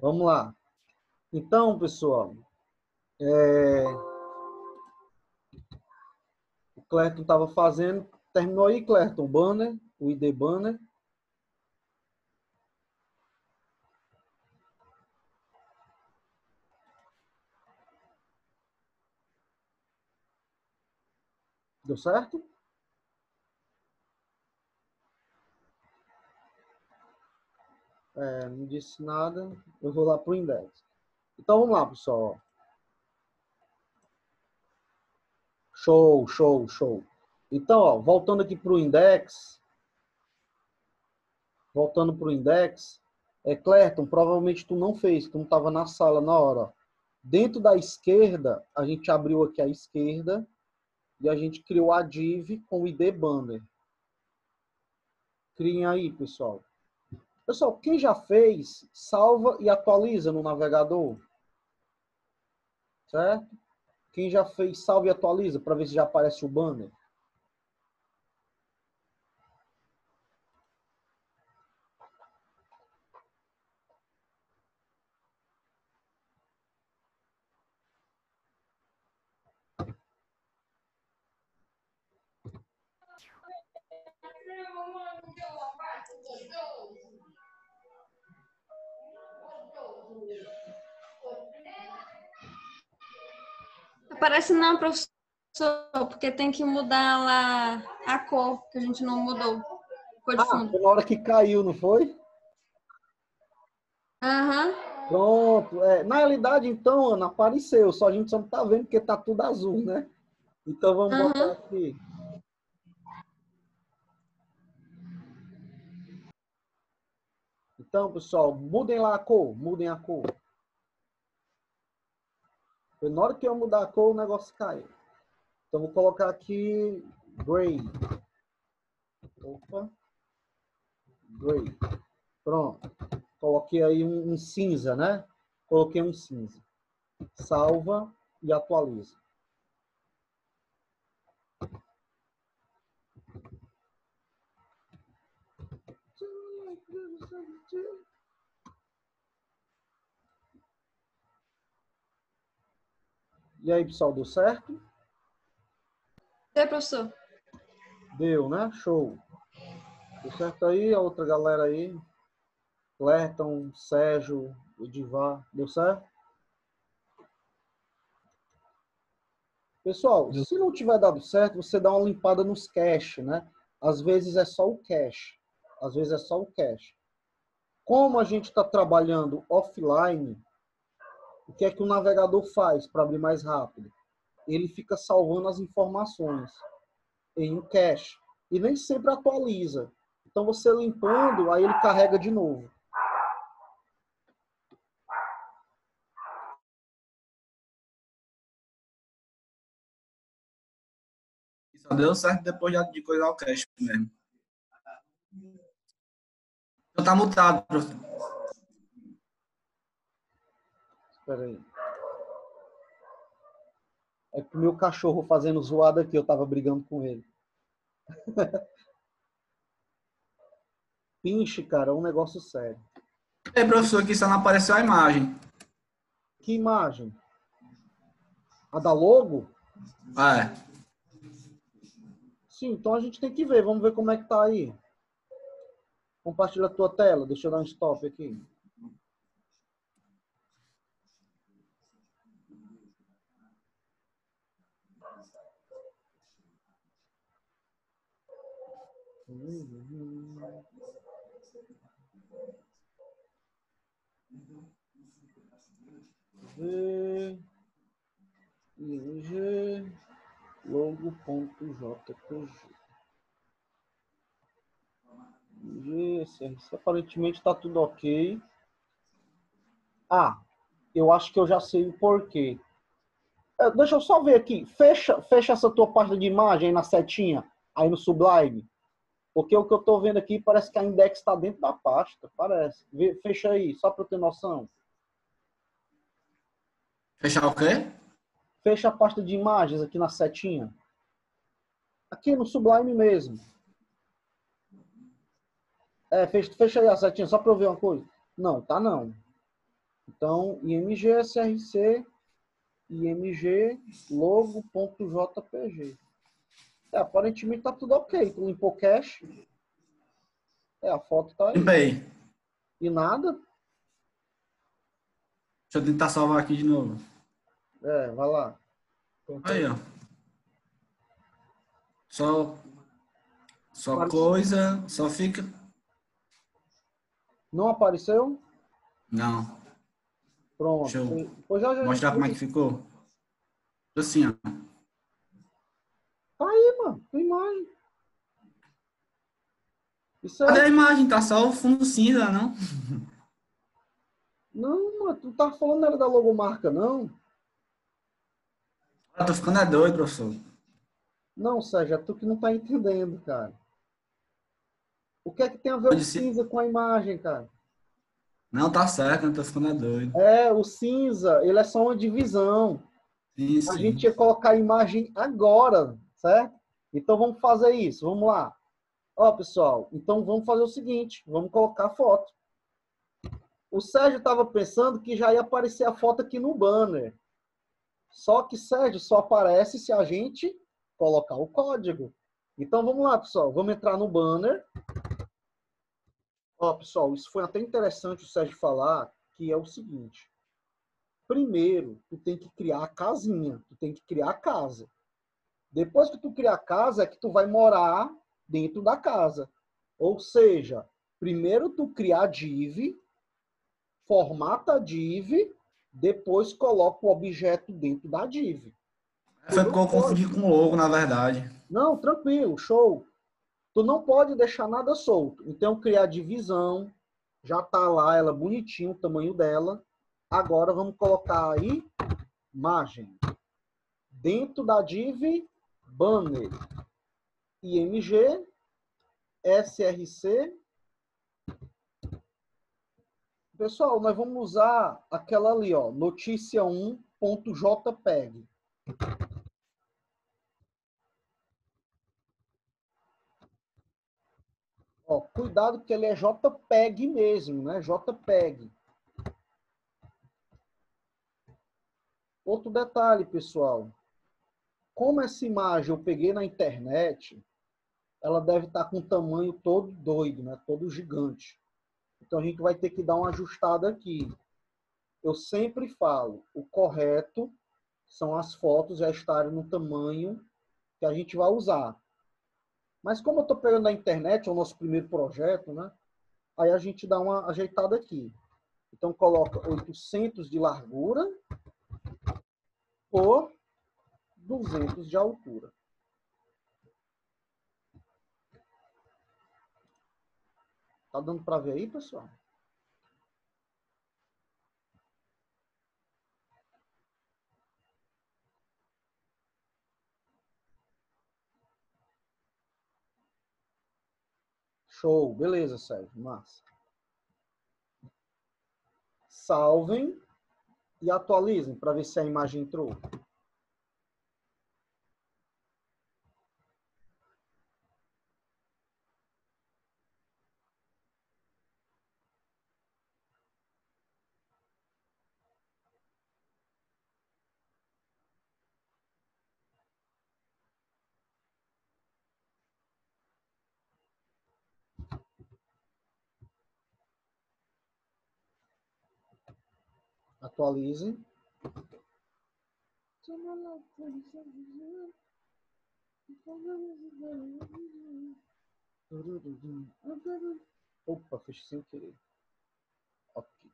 Vamos lá. Então, pessoal, é, o Clerton estava fazendo. Terminou aí, Clerton, o banner, o ID banner. Deu certo? Não disse nada. Eu vou lá para o index. Então, vamos lá, pessoal. Show, show, show. Então, ó, voltando aqui para o index. Voltando para o index. Clerton, provavelmente tu não fez, tu não estava na sala na hora. Ó. Dentro da esquerda, a gente abriu aqui a esquerda e a gente criou a div com o ID banner. Criem aí, pessoal. Pessoal, quem já fez, salva e atualiza no navegador. Certo? Quem já fez, salva e atualiza para ver se já aparece o banner. Aparece não, professor, porque tem que mudar lá a cor, que a gente não mudou. Cor de fundo. Foi na hora que caiu, não foi? Aham. Pronto. Na realidade, então, Ana, apareceu. Só a gente só não tá vendo porque tá tudo azul, né? Então, vamos botar aqui. Então, pessoal, mudem lá a cor. Mudem a cor. Na hora que eu mudar a cor, o negócio caiu. Então, vou colocar aqui gray. Opa. Gray. Pronto. Coloquei aí um cinza, né? Coloquei um cinza. Salva e atualiza. E aí, pessoal, deu certo? Deu, professor? Deu, né? Show. Deu certo aí? A outra galera aí. Clerton, Sérgio, Edivar. Deu certo? Pessoal, se não tiver dado certo, você dá uma limpada nos cache, né? Às vezes é só o cache. Às vezes é só o cache. Como a gente está trabalhando offline, o que é que o navegador faz para abrir mais rápido? Ele fica salvando as informações em um cache. E nem sempre atualiza. Então, você limpando, aí ele carrega de novo. Só deu certo depois de coisar o cache mesmo. Então tá mutado, professor. Espera aí. É que o meu cachorro fazendo zoada aqui, eu tava brigando com ele. Pinche, cara, é um negócio sério. É, professor, aqui só não apareceu a imagem. Que imagem? A da logo? É. Sim, então a gente tem que ver. Vamos ver como é que tá aí. Compartilha a tua tela. Deixa eu dar um stop aqui. ING logo.jpg. Aparentemente está tudo ok. Eu acho que eu já sei o porquê. Deixa eu só ver aqui. Fecha essa tua página de imagem aí na setinha, aí no Sublime. Porque o que eu estou vendo aqui parece que a index está dentro da pasta. Parece. Fecha aí, só para eu ter noção. Fechar o quê? Fecha a pasta de imagens aqui na setinha. Aqui no Sublime mesmo. Fecha aí a setinha, só para eu ver uma coisa. Não, tá não. Então, img src, img logo.jpg. Aparentemente tá tudo ok. Tu limpou o cache. A foto tá aí. Limpei. E nada? Deixa eu tentar salvar aqui de novo. Vai lá. Aí, ó. Só Apareceu. coisa, só fica... Não apareceu? Não. Pronto. Deixa eu Pois já a gente mostrar como é que ficou. Assim, ó. Tá aí, mano. Tua imagem. Isso Cadê é... a imagem? Tá só o fundo cinza, não? Não, mano. Tu tá falando era da logomarca, não? Eu tô ficando doido, professor. Não, Sérgio. É tu que não tá entendendo, cara. O que é que tem a ver Eu o disse, cinza com a imagem, cara? não, tá certo, eu tô ficando doido. O cinza, ele é só uma divisão. Sim, A gente sim. ia colocar a imagem agora, certo? Então vamos fazer isso. Vamos lá. Ó, pessoal, então vamos fazer o seguinte. Vamos colocar a foto. O Sérgio estava pensando que já ia aparecer a foto aqui no banner. Só que, Sérgio, só aparece se a gente colocar o código. Então vamos lá, pessoal. Vamos entrar no banner. Ó, pessoal, isso foi até interessante o Sérgio falar, que é o seguinte. Primeiro, tu tem que criar a casinha. Tu tem que criar a casa. Depois que tu criar a casa, é que tu vai morar dentro da casa. Ou seja, primeiro tu cria a div, formata a div, depois coloca o objeto dentro da div. Tu Foi não porque eu pode... confundi com o logo, na verdade. Não, tranquilo, show. Tu não pode deixar nada solto. Então, criar divisão, já tá lá ela bonitinho, o tamanho dela. Agora vamos colocar aí margem. Dentro da div, banner, img, src. Pessoal, nós vamos usar aquela ali, ó, noticia1.jpg. Ó, cuidado que ele é JPEG mesmo, né? JPEG. Outro detalhe, pessoal. Como essa imagem eu peguei na internet, ela deve estar com um tamanho todo doido, né? Todo gigante. Então a gente vai ter que dar uma ajustada aqui. Eu sempre falo, o correto são as fotos já estarem no tamanho que a gente vai usar. Mas como eu estou pegando na internet, é o nosso primeiro projeto, né? Aí a gente dá uma ajeitada aqui. Então coloca 800 de largura por 200 de altura. Tá dando para ver aí, pessoal? Show, beleza, Sérgio, massa. Salvem e atualizem para ver se a imagem entrou. Atualizem. Opa, fechei sem querer. Ok.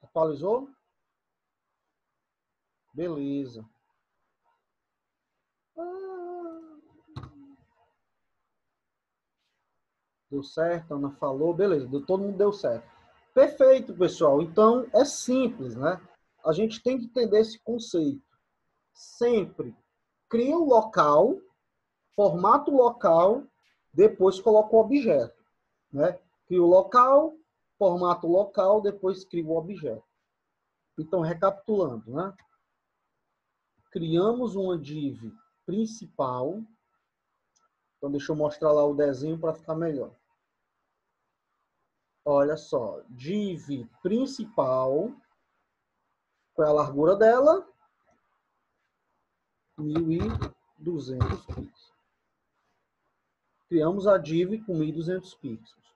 Atualizou? Beleza. Deu certo, a Ana falou, beleza, todo mundo deu certo. Perfeito, pessoal. Então, é simples, né? A gente tem que entender esse conceito. Sempre cria o local, formata o local, depois coloca o objeto, né? Cria o local, formata o local, depois cria o objeto. Então, recapitulando, né? Criamos uma div principal. Então, deixa eu mostrar lá o desenho para ficar melhor. Olha só, div principal, qual é a largura dela? 1.200 pixels. Criamos a div com 1.200 pixels.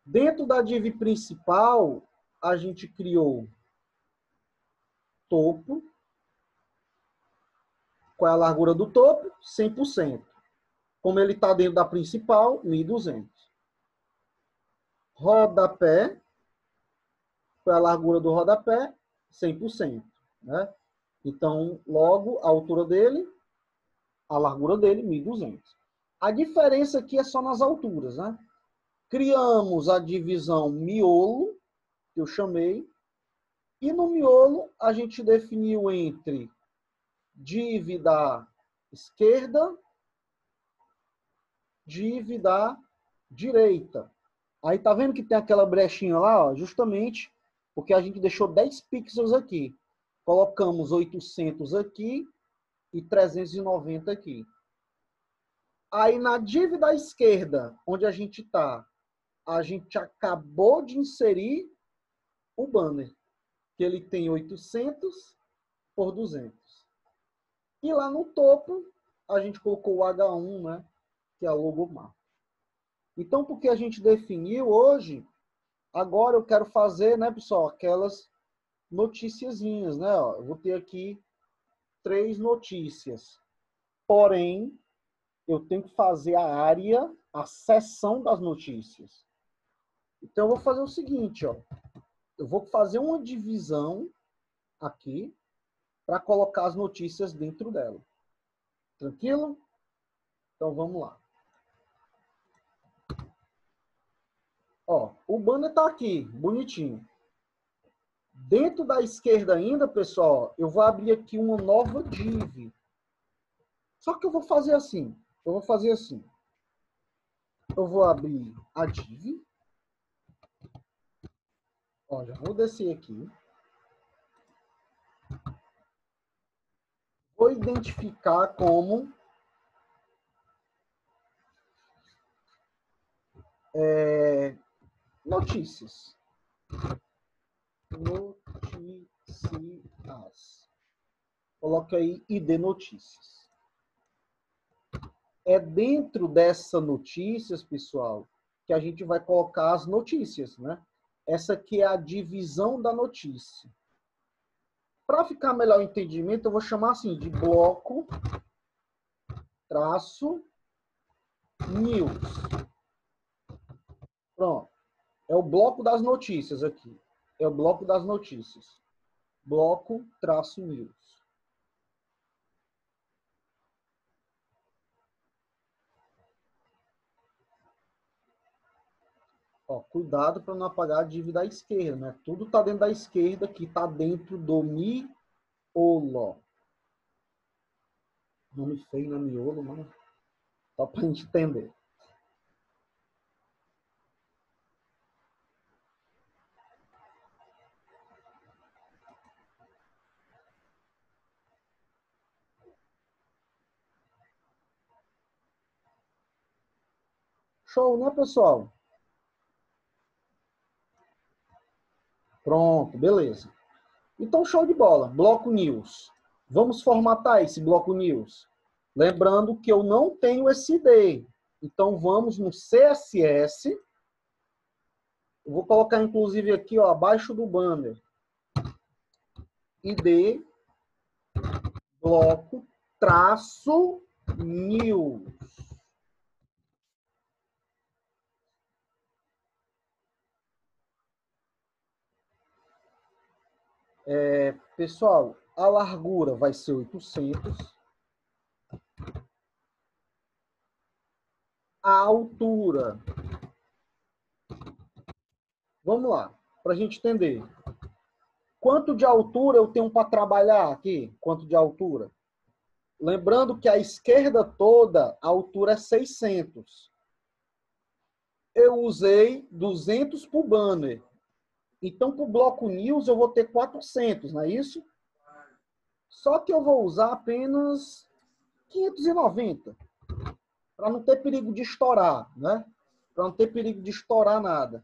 Dentro da div principal, a gente criou topo. Qual é a largura do topo? 100%. Como ele está dentro da principal, 1.200. Rodapé. Qual é a largura do rodapé? 100%. Né? Então, logo, a altura dele, a largura dele, 1.200. A diferença aqui é só nas alturas. Né? Criamos a divisão miolo, que eu chamei, e no miolo a gente definiu entre div da esquerda, div da direita. Aí tá vendo que tem aquela brechinha lá, ó, justamente porque a gente deixou 10 pixels aqui. Colocamos 800 aqui e 390 aqui. Aí na div da esquerda, onde a gente tá, a gente acabou de inserir o banner, que ele tem 800 por 200. E lá no topo, a gente colocou o H1, né, que é a logomarca. Então, porque a gente definiu hoje, agora eu quero fazer, né, pessoal, aquelas noticiazinhas, né? Ó, eu vou ter aqui 3 notícias. Porém, eu tenho que fazer a área, a seção das notícias. Então, eu vou fazer o seguinte, ó. Eu vou fazer uma divisão aqui para colocar as notícias dentro dela. Tranquilo? Então, vamos lá. Ó, o banner está aqui, bonitinho. Dentro da esquerda ainda, pessoal, eu vou abrir aqui uma nova div. Só que eu vou fazer assim. Eu vou fazer assim. Eu vou abrir a div. Ó, já vou descer aqui. Vou identificar como notícias. Notícias. Coloca aí ID notícias. É dentro dessa notícias, pessoal, que a gente vai colocar as notícias, né? Essa aqui é a divisão da notícia. Para ficar melhor o entendimento, eu vou chamar assim de bloco traço news. Pronto. É o bloco das notícias aqui. É o bloco das notícias. Bloco traço news. Ó, cuidado para não apagar a div da esquerda, né? Tudo está dentro da esquerda, que está dentro do miolo. Nome feio, né? Miolo, mano. Só para a gente entender. Show, né, pessoal? Pronto, beleza. Então, show de bola. Bloco News. Vamos formatar esse bloco News. Lembrando que eu não tenho esse ID. Então, vamos no CSS. Eu vou colocar, inclusive, aqui, ó, abaixo do banner. ID, bloco, traço, news. Pessoal, a largura vai ser 800. A altura. Vamos lá, para a gente entender. Quanto de altura eu tenho para trabalhar aqui? Quanto de altura? Lembrando que a esquerda toda, a altura é 600. Eu usei 200 para o banner. Então, para o bloco News, eu vou ter 400, não é isso? Só que eu vou usar apenas 590. Para não ter perigo de estourar, né? Para não ter perigo de estourar nada.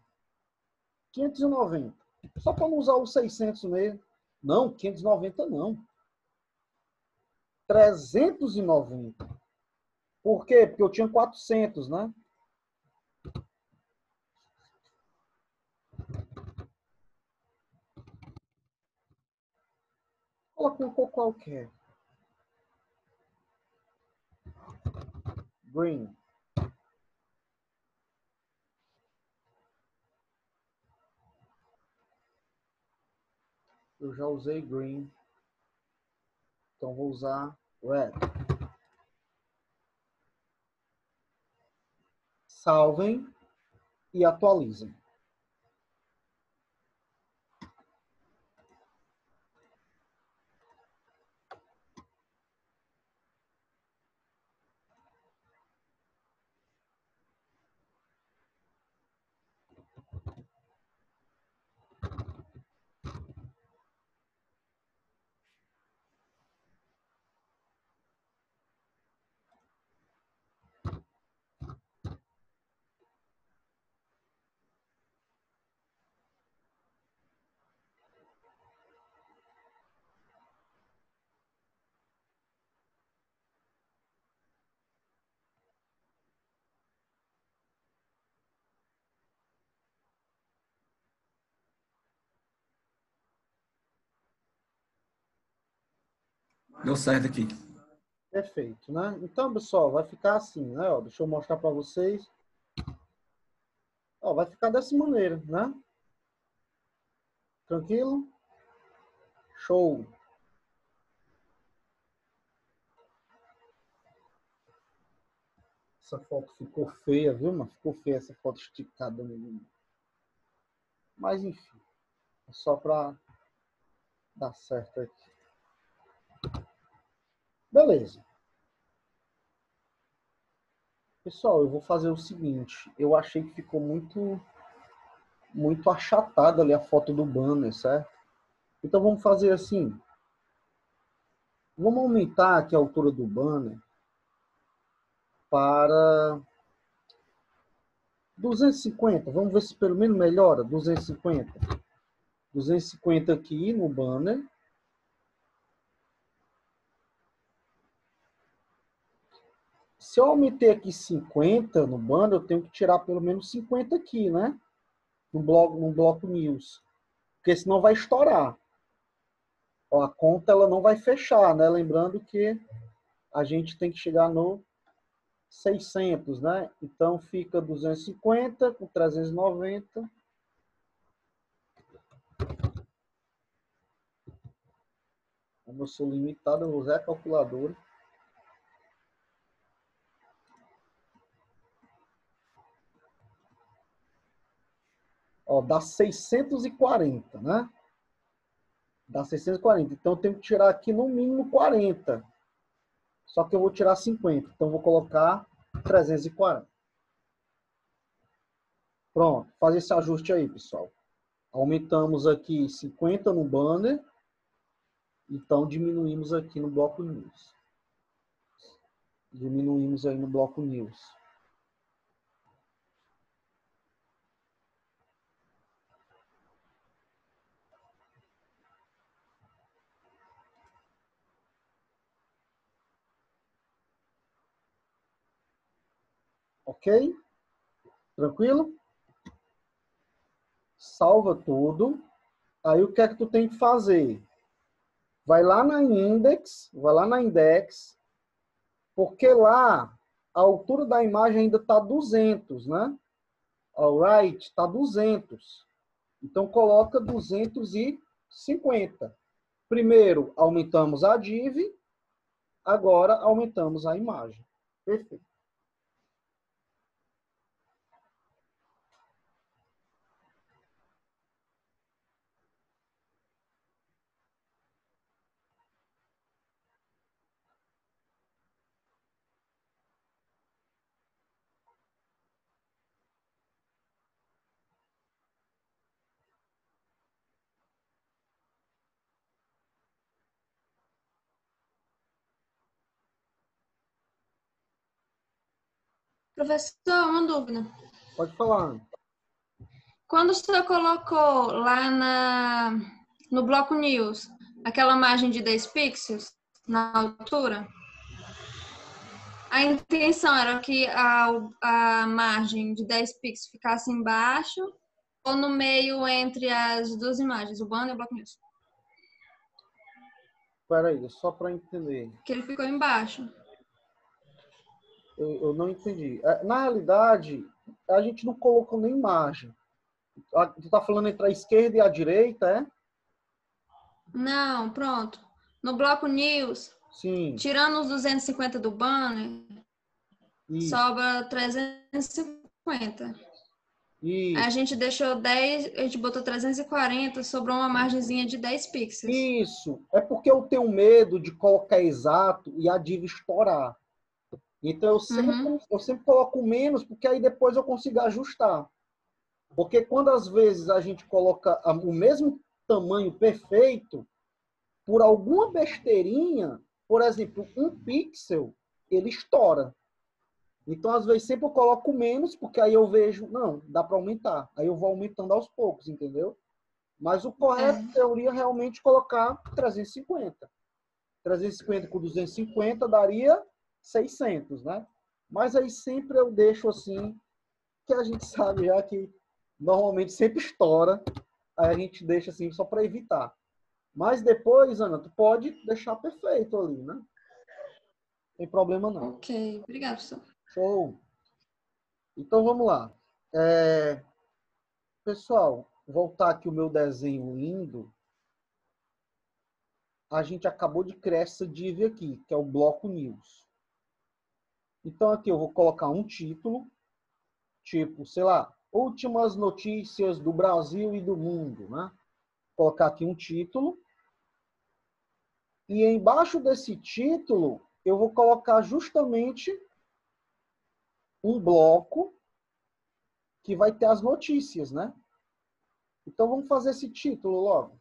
590. Só para não usar os 600 mesmo. Não, 590 não. 390. Por quê? Porque eu tinha 400, né? Coloquei um pouco qualquer. Green. Eu já usei green. Então vou usar red. Salvem e atualizem. Deu certo aqui. Perfeito, né? Então, pessoal, vai ficar assim, né? Ó, deixa eu mostrar para vocês. Ó, vai ficar dessa maneira, né? Tranquilo? Show. Essa foto ficou feia, viu, mano? Ficou feia essa foto esticada. Mas, enfim. É só para dar certo aqui. Beleza. Pessoal, eu vou fazer o seguinte. Eu achei que ficou muito achatada ali a foto do banner, certo? Então, vamos fazer assim. Vamos aumentar aqui a altura do banner para 250. Vamos ver se pelo menos melhora. 250. 250 aqui no banner. Se eu aumentei aqui 50 no banner, eu tenho que tirar pelo menos 50 aqui, né? No bloco news. Porque senão vai estourar. Ó, a conta ela não vai fechar, né? Lembrando que a gente tem que chegar no 600, né? Então fica 250 com 390. Como eu sou limitado, eu vou usar a calculadora. Ó, dá 640, né? Dá 640. Então eu tenho que tirar aqui no mínimo 40. Só que eu vou tirar 50. Então eu vou colocar 340. Pronto, faz esse ajuste aí, pessoal. Aumentamos aqui 50 no banner. Então diminuímos aqui no bloco news. Diminuímos aí no bloco news. Ok? Tranquilo? Salva tudo. Aí o que é que tu tem que fazer? Vai lá na index, porque lá a altura da imagem ainda está 200, né? Alright, está 200. Então coloca 250. Primeiro aumentamos a div, agora aumentamos a imagem. Perfeito. Professor, uma dúvida. Pode falar. Quando você colocou lá no bloco News, aquela margem de 10 pixels na altura, a intenção era que a margem de 10 pixels ficasse embaixo ou no meio entre as duas imagens, o banner e o bloco News? Espera aí, só para entender. Que ele ficou embaixo. Eu não entendi. Na realidade, a gente não colocou nem margem. Tu está falando entre a esquerda e a direita, é? Não, pronto. No bloco News, Sim. tirando os 250 do banner, Isso. sobra 350. Isso. Aí a gente deixou 10, a gente botou 340, sobrou uma margenzinha de 10 pixels. Isso. É porque eu tenho medo de colocar exato e a div estourar. Então eu sempre coloco menos, porque aí depois eu consigo ajustar. Porque quando às vezes a gente coloca o mesmo tamanho perfeito, por alguma besteirinha, por exemplo, 1 pixel, ele estoura. Então, às vezes, sempre eu coloco menos, porque aí eu vejo, não, dá para aumentar. Aí eu vou aumentando aos poucos, entendeu? Mas o correto, em teoria, é realmente colocar 350. 350 com 250 daria 600, né? Mas aí sempre eu deixo assim, que a gente sabe já que normalmente sempre estoura, aí a gente deixa assim só para evitar. Mas depois, Ana, tu pode deixar perfeito ali, né? Não tem problema não. Ok, obrigada, professor. Show! Então vamos lá. Pessoal, voltar aqui o meu desenho lindo. A gente acabou de criar essa div aqui, que é o bloco News. Então aqui eu vou colocar um título, tipo, sei lá, últimas notícias do Brasil e do mundo, né? Vou colocar aqui um título. E embaixo desse título, eu vou colocar justamente um bloco que vai ter as notícias, né? Então vamos fazer esse título logo.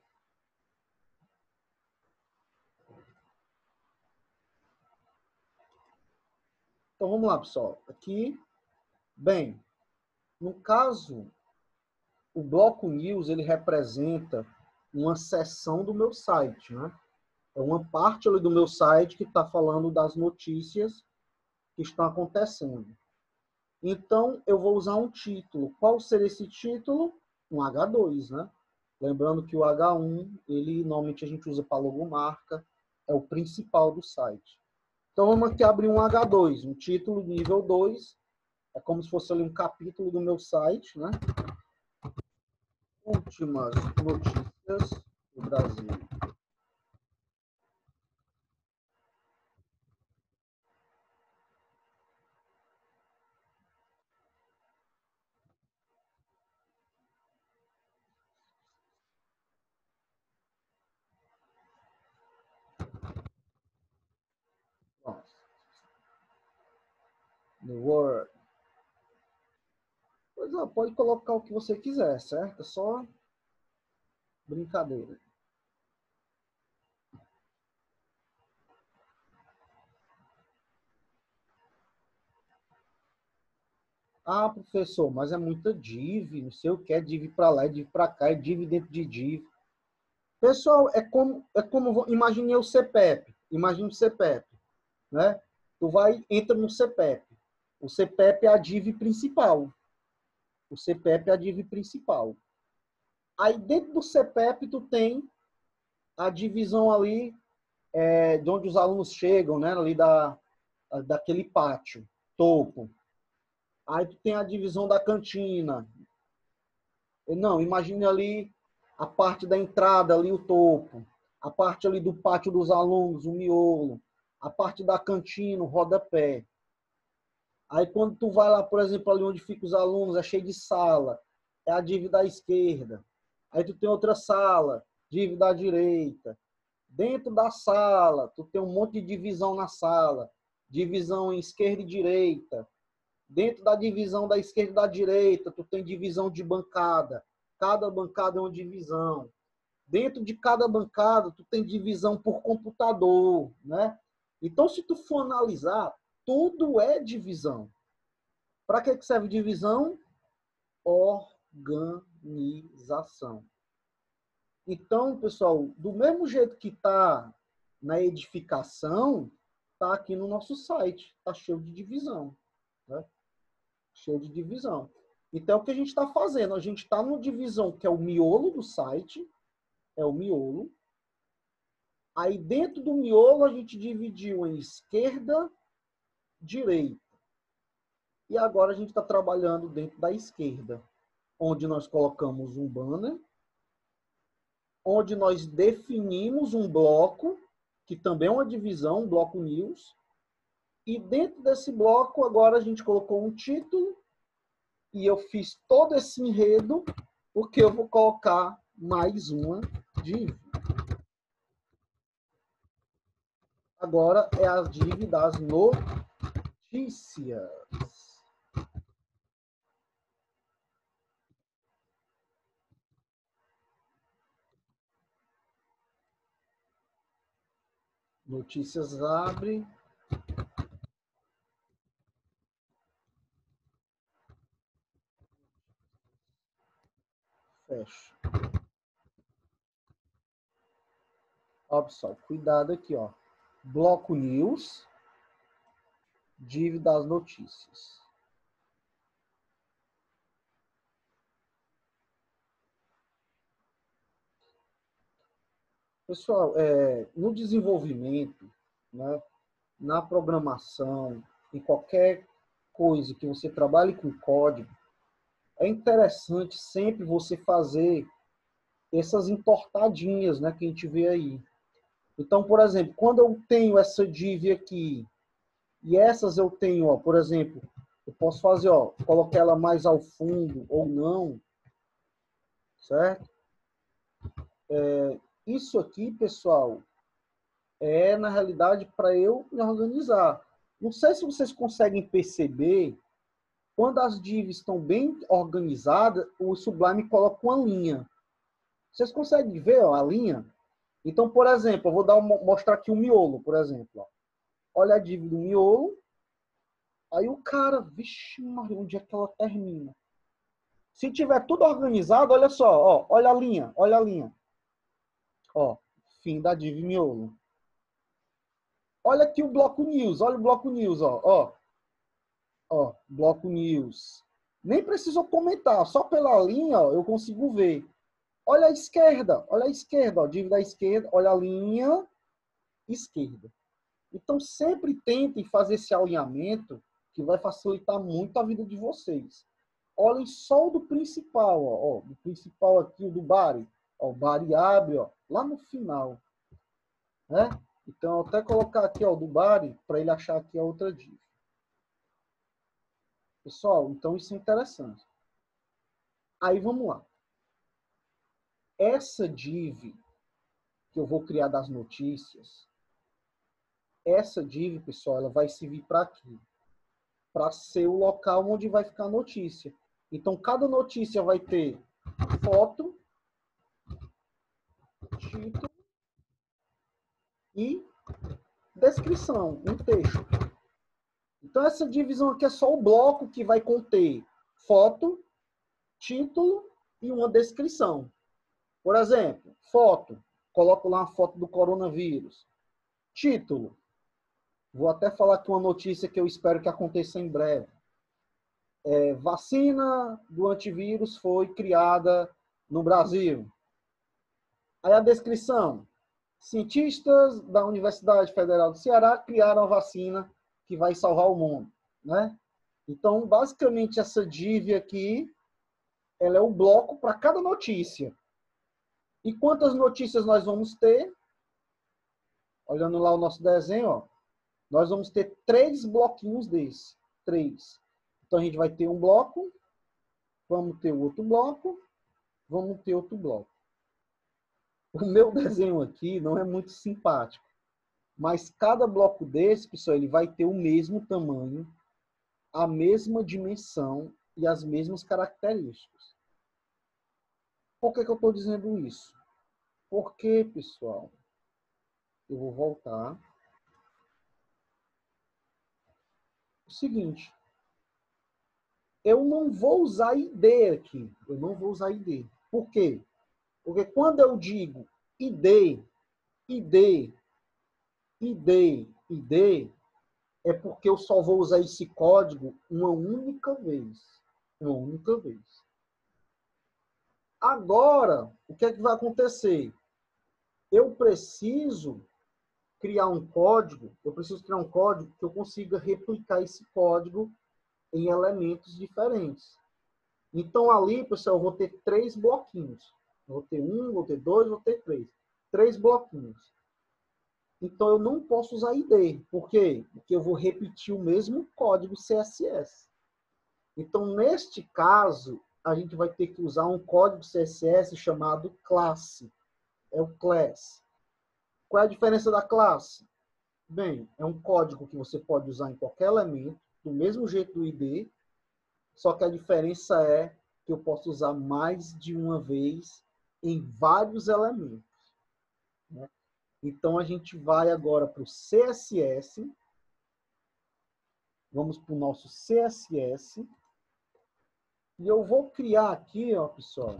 Então vamos lá, pessoal. Aqui, bem, no caso, o bloco News, ele representa uma seção do meu site, né? É uma parte ali do meu site que está falando das notícias que estão acontecendo. Então, eu vou usar um título. Qual seria esse título? Um H2, né? Lembrando que o H1, ele normalmente a gente usa para logomarca, é o principal do site. Então, vamos aqui abrir um H2, um título nível 2, é como se fosse ali um capítulo do meu site, né? Últimas notícias do Brasil. The Word. Pois é, pode colocar o que você quiser, certo? É só brincadeira. Ah, professor, mas é muita div, não sei o que, é div para lá, é div para cá, é div dentro de div. Pessoal, é como imaginei o CPEP. Imagine o CPEP, né? Tu entra no CPEP. O CPEP é a div principal. O CPEP é a div principal. Aí dentro do CPEP tu tem a divisão ali de onde os alunos chegam, né? Ali daquele pátio, topo. Aí tu tem a divisão da cantina. Não, imagine ali a parte da entrada, ali o topo. A parte ali do pátio dos alunos, o miolo. A parte da cantina, o rodapé. Aí quando tu vai lá, por exemplo, ali onde ficam os alunos, é cheio de sala. É a div da esquerda. Aí tu tem outra sala, div da direita. Dentro da sala, tu tem um monte de divisão na sala. Divisão em esquerda e direita. Dentro da divisão da esquerda e da direita, tu tem divisão de bancada. Cada bancada é uma divisão. Dentro de cada bancada, tu tem divisão por computador, né? Então, se tu for analisar, tudo é divisão. Para que serve divisão? organização. Então, pessoal, do mesmo jeito que está na edificação, está aqui no nosso site. Está cheio de divisão. Né? Cheio de divisão. Então, o que a gente está fazendo? A gente está numa divisão que é o miolo do site. É o miolo. Aí, dentro do miolo, a gente dividiu em esquerda, direita. E agora a gente está trabalhando dentro da esquerda, onde nós colocamos um banner, onde nós definimos um bloco, que também é uma divisão, um bloco news. E dentro desse bloco, agora a gente colocou um título, e eu fiz todo esse enredo, porque eu vou colocar mais uma div. Agora é a div das notícias. Notícias abre. Fecha. Ó, pessoal, cuidado aqui, ó. Bloco News, div das notícias. Pessoal, no desenvolvimento, né, na programação, em qualquer coisa que você trabalhe com código, é interessante sempre você fazer essas entortadinhas, né, que a gente vê aí. Então, por exemplo, quando eu tenho essa div aqui, e essas eu tenho, ó, por exemplo, eu posso fazer, ó, colocar ela mais ao fundo ou não, certo? Isso aqui, pessoal, é, na realidade, para eu me organizar. Não sei se vocês conseguem perceber, quando as divs estão bem organizadas, o Sublime coloca uma linha. Vocês conseguem ver, ó, a linha? Então, por exemplo, eu vou mostrar aqui o miolo, por exemplo. Ó. Olha a div do miolo. Aí o cara, vixe, Maria, onde é que ela termina? Se tiver tudo organizado, olha só, ó, olha a linha, olha a linha. Ó, fim da div miolo. Olha aqui o bloco news, olha o bloco news, ó, bloco news. Nem precisou comentar, só pela linha, ó, eu consigo ver. Olha a esquerda, ó, div da esquerda, olha a linha esquerda. Então, sempre tentem fazer esse alinhamento, que vai facilitar muito a vida de vocês. Olhem só o do principal, ó, do principal aqui, o do body. Ó, o body abre, ó, lá no final. Né? Então, eu até colocar aqui, ó, do body, para ele achar aqui a outra div. Pessoal, então isso é interessante. Aí, vamos lá. Essa div que eu vou criar das notícias, essa div, pessoal, ela vai servir para aqui. Para ser o local onde vai ficar a notícia. Então, cada notícia vai ter foto, título e descrição, um texto. Então, essa divisão aqui é só o bloco que vai conter foto, título e uma descrição. Por exemplo, foto. Coloco lá uma foto do coronavírus. Título. Vou até falar aqui uma notícia que eu espero que aconteça em breve. Vacina do antivírus foi criada no Brasil. Aí a descrição. Cientistas da Universidade Federal do Ceará criaram a vacina que vai salvar o mundo. Né? Então, basicamente, essa div aqui, ela é o bloco para cada notícia. E quantas notícias nós vamos ter? Olhando lá o nosso desenho, ó, nós vamos ter 3 bloquinhos desse. 3. Então, a gente vai ter um bloco, vamos ter outro bloco, vamos ter outro bloco. O meu desenho aqui não é muito simpático, mas cada bloco desse, pessoal, ele vai ter o mesmo tamanho, a mesma dimensão e as mesmas características. Por que eu estou dizendo isso? Porque, pessoal, eu vou voltar. O seguinte, eu não vou usar ID aqui. Eu não vou usar ID. Por quê? Porque quando eu digo ID, ID, ID, ID, é porque eu só vou usar esse código uma única vez. Uma única vez. Agora, o que é que vai acontecer? Eu preciso criar um código, que eu consiga replicar esse código em elementos diferentes. Então, ali, pessoal, eu vou ter 3 bloquinhos. Eu vou ter 1, vou ter 2, vou ter 3. 3 bloquinhos. Então, eu não posso usar ID. Por quê? Porque eu vou repetir o mesmo código CSS. Então, neste caso, a gente vai ter que usar um código CSS chamado classe. É o class. Qual é a diferença da classe? Bem, é um código que você pode usar em qualquer elemento, do mesmo jeito do ID, só que a diferença é que eu posso usar mais de uma vez em vários elementos. Né? Então, a gente vai agora para o CSS. Vamos para o nosso CSS. E eu vou criar aqui, ó, pessoal,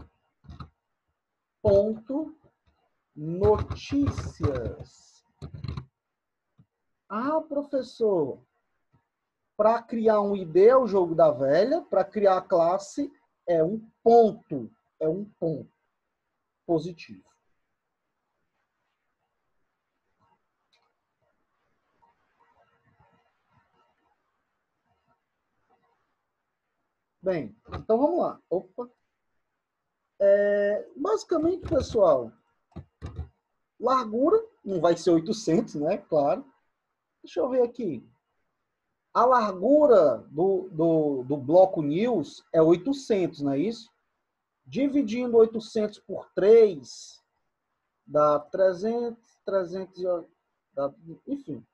ponto notícias. Ah, professor, para criar um ID é o jogo da velha, para criar a classe é um ponto positivo. Bem, então vamos lá. Opa. Basicamente, pessoal, largura não vai ser 800, né? Claro. Deixa eu ver aqui. A largura do bloco news é 800, não é isso? Dividindo 800 por 3 dá 300, 300, enfim.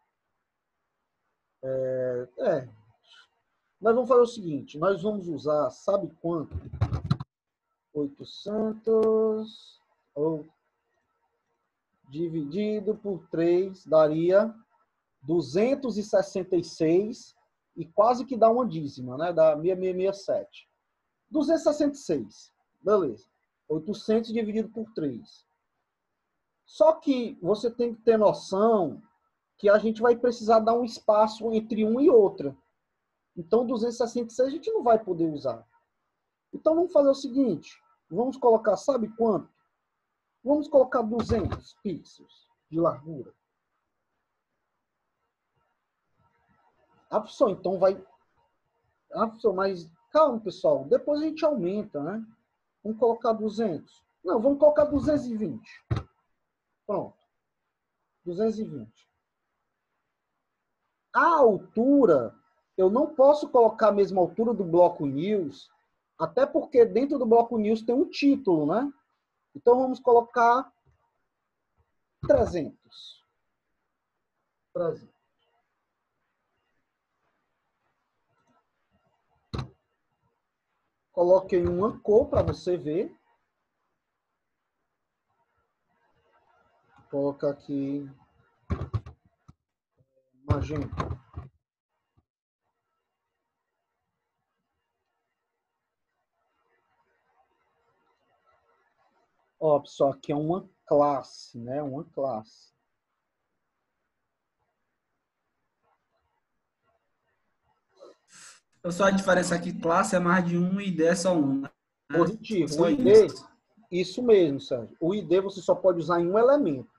Nós vamos fazer o seguinte, nós vamos usar, sabe quanto? 800 dividido por 3 daria 266 e quase que dá uma dízima, né? Dá 6667. 266, beleza. 800 dividido por 3. Só que você tem que ter noção que a gente vai precisar dar um espaço entre uma e outra. Então, 266 a gente não vai poder usar. Então, vamos fazer o seguinte. Vamos colocar, sabe quanto? Vamos colocar 200 pixels de largura. Ah, professor, então vai... Ah, professor, mas calma, pessoal. Depois a gente aumenta, né? Vamos colocar 200. Não, vamos colocar 220. Pronto. 220. A altura, eu não posso colocar a mesma altura do bloco news, até porque dentro do bloco news tem um título, né? Então vamos colocar 300. 300. Coloquei uma cor para você ver. Vou colocar aqui magenta. Ó, pessoal, aqui é uma classe, né? Uma classe. Só a diferença aqui, classe é mais de um e ID é só um. Né? Positivo. Só O ID, isso mesmo, Sérgio. O ID você só pode usar em um elemento.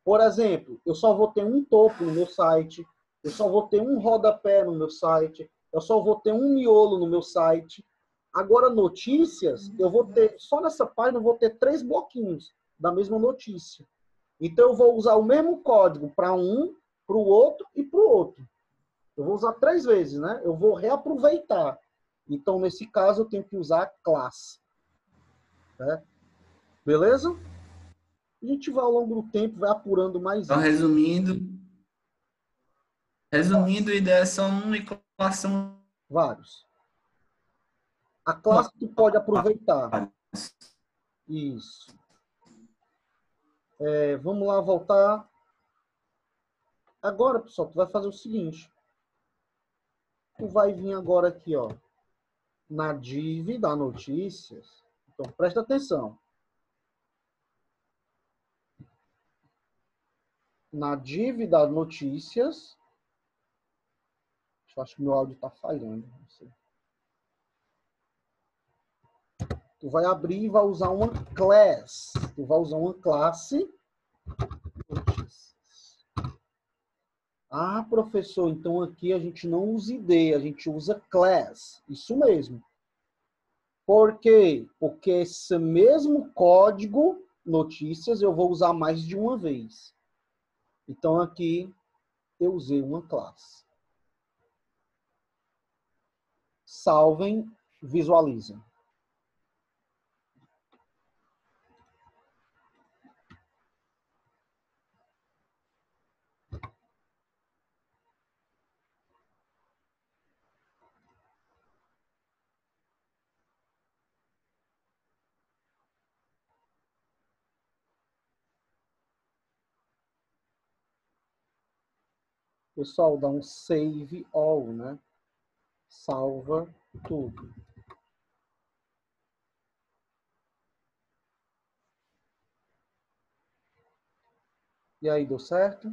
Por exemplo, eu só vou ter um topo no meu site, eu só vou ter um rodapé no meu site, eu só vou ter um miolo no meu site. Agora, notícias, eu vou ter, só nessa página, eu vou ter 3 bloquinhos da mesma notícia. Então, eu vou usar o mesmo código para um, para o outro e para o outro. Eu vou usar 3 vezes, né? Eu vou reaproveitar. Então, nesse caso, eu tenho que usar a classe. Né? Beleza? A gente vai, ao longo do tempo, vai apurando mais Então, isso. resumindo, ID é só um e classe são Vários. A classe tu pode aproveitar. Isso. Vamos lá voltar. Agora, pessoal, tu vai fazer o seguinte. Tu vai vir agora aqui, ó. Na div da notícias, então presta atenção. Na div das notícias, eu acho que meu áudio está falhando. Não sei. Tu vai abrir e vai usar uma class. Tu vai usar uma classe. Ah, professor, então aqui a gente não usa ID, a gente usa class. Isso mesmo. Por quê? Porque esse mesmo código notícias eu vou usar mais de uma vez. Então aqui eu usei uma classe. Salvem, visualizem. Pessoal, dá um save all, né? Salva tudo. E aí, deu certo?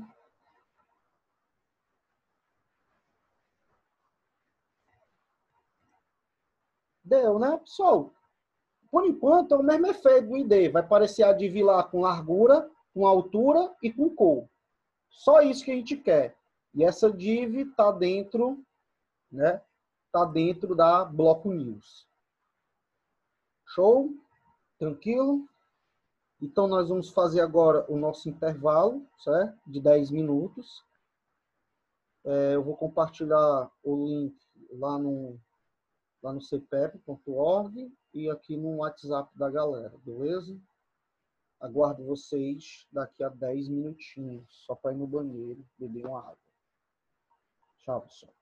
Deu, né, pessoal? Por enquanto, é o mesmo efeito do ID. Vai aparecer a div lá com largura, com altura e com cor. Só isso que a gente quer. E essa div está dentro, né? Está dentro da Bloco News. Show? Tranquilo? Então, nós vamos fazer agora o nosso intervalo, certo? De 10 minutos. Eu vou compartilhar o link lá no cpep.org e aqui no WhatsApp da galera, beleza? Aguardo vocês daqui a 10 minutinhos, só para ir no banheiro, beber uma água. Tchau, pessoal.